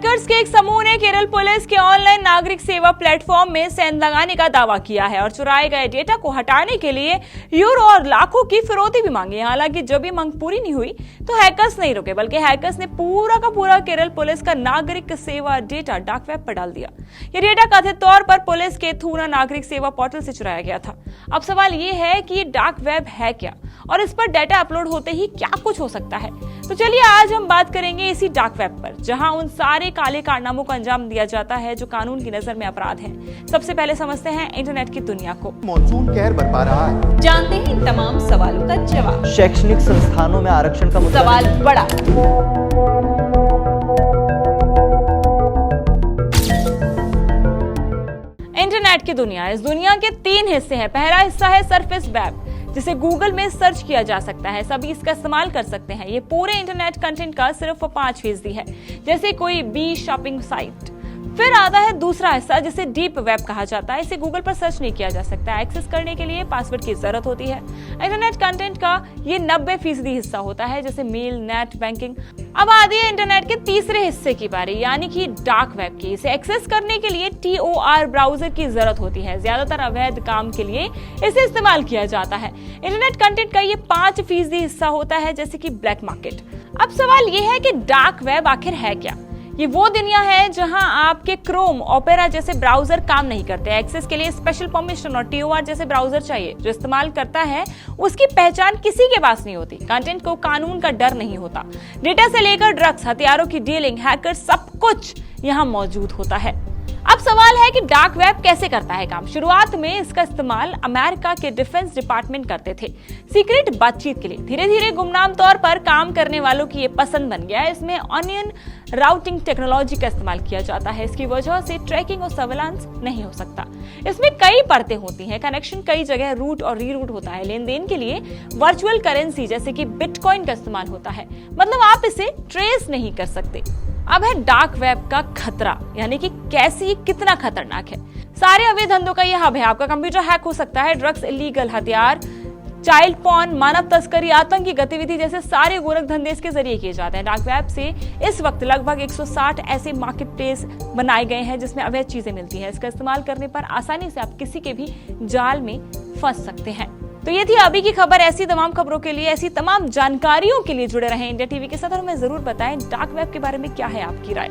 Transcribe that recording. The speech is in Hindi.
हैकर्स के एक समूह ने केरल पुलिस के ऑनलाइन नागरिक सेवा प्लेटफॉर्म में सेंध लगाने का दावा किया है और चुराए गए डेटा को हटाने के लिए यूरो और लाखों की फिरौती भी मांगी। हालांकि जब ये मांग पूरी नहीं हुई तो हैकर्स नहीं रुके, बल्कि हैकर्स ने पूरा का पूरा केरल पुलिस का नागरिक सेवा डेटा डार्क वेब पर डाल दिया। ये डेटा कथित तौर पर पुलिस के थूना नागरिक सेवा पोर्टल से चुराया गया था। अब सवाल ये है कि ये डार्क वेब है क्या और इस पर डेटा अपलोड होते ही क्या कुछ हो सकता है। तो चलिए आज हम बात करेंगे इसी डार्क वेब पर, जहां उन सारे काले कारनामों को अंजाम दिया जाता है जो कानून की नजर में अपराध है। सबसे पहले समझते हैं इंटरनेट की दुनिया को। मॉनसून कहर बरपा रहा है, जानते हैं इन तमाम सवालों का जवाब। शैक्षणिक संस्थानों में आरक्षण का मुद्दा सवाल बड़ा। इंटरनेट की दुनिया, इस दुनिया के 3 हिस्से हैं। पहला हिस्सा है सरफेस वेब, जिसे गूगल में सर्च किया जा सकता है, सभी इसका इस्तेमाल कर सकते हैं। ये पूरे इंटरनेट कंटेंट का सिर्फ 5% है, जैसे कोई बी शॉपिंग साइट। फिर आता है दूसरा हिस्सा जिसे डीप वेब कहा जाता है। इसे गूगल पर सर्च नहीं किया जा सकता, एक्सेस करने के लिए पासवर्ड की जरूरत होती है। इंटरनेट कंटेंट का ये 90% हिस्सा होता है, जैसे मेल, नेट बैंकिंग। अब आती है इंटरनेट के तीसरे हिस्से की बारी, यानी कि डार्क वेब की। इसे एक्सेस करने के लिए TOR ब्राउजर की जरूरत होती है। ज्यादातर अवैध काम के लिए इसे इस्तेमाल किया जाता है। इंटरनेट कंटेंट का ये 5% हिस्सा होता है, जैसे कि ब्लैक मार्केट। अब सवाल ये है कि डार्क वेब आखिर है क्या। ये वो दुनिया है जहां आपके क्रोम, ओपेरा जैसे ब्राउजर काम नहीं करते। एक्सेस के लिए स्पेशल परमिशन और TOR जैसे ब्राउजर चाहिए। जो इस्तेमाल करता है उसकी पहचान किसी के पास नहीं होती। कंटेंट को कानून का डर नहीं होता। डेटा से लेकर ड्रग्स, हथियारों की डीलिंग, हैकर, सब कुछ यहाँ मौजूद होता है। अब सवाल है कि डार्क वेब कैसे करता है काम। शुरुआत में इसका इस्तेमाल अमेरिका के डिफेंस डिपार्टमेंट करते थे, सीक्रेट बातचीत के लिए। धीरे धीरे गुमनाम तौर पर काम करने वालों की ये पसंद बन गया है। इसमें ऑनियन राउटिंग टेक्नोलॉजी का इस्तेमाल किया जाता है। इसकी वजह से ट्रैकिंग और सर्वेलांस नहीं हो सकता। इसमें कई परतें होती हैं, कनेक्शन कई जगह रूट और रीरूट होता है। लेन देन के लिए वर्चुअल करेंसी जैसे कि बिटकॉइन का इस्तेमाल होता है, मतलब आप इसे ट्रेस नहीं कर सकते। अब है डार्क वेब का खतरा, यानी कि कैसी, कितना खतरनाक है। सारे अवैध धंधों का यह हब है। आपका कंप्यूटर हैक हो सकता है। ड्रग्स, इलीगल हथियार, चाइल्ड पॉर्न, मानव तस्करी, आतंकी गतिविधि जैसे सारे गोरख धंधे इसके जरिए किए जाते हैं। डार्क वेब से इस वक्त लगभग 160 ऐसे मार्केट प्लेस बनाए गए हैं जिसमें अवैध चीजें मिलती हैं। इसका इस्तेमाल करने पर आसानी से आप किसी के भी जाल में फंस सकते हैं। तो ये थी अभी की खबर। ऐसी तमाम खबरों के लिए, ऐसी तमाम जानकारियों के लिए जुड़े रहें इंडिया टीवी के साथ और हमें जरूर बताएं डार्क वेब के बारे में क्या है आपकी राय।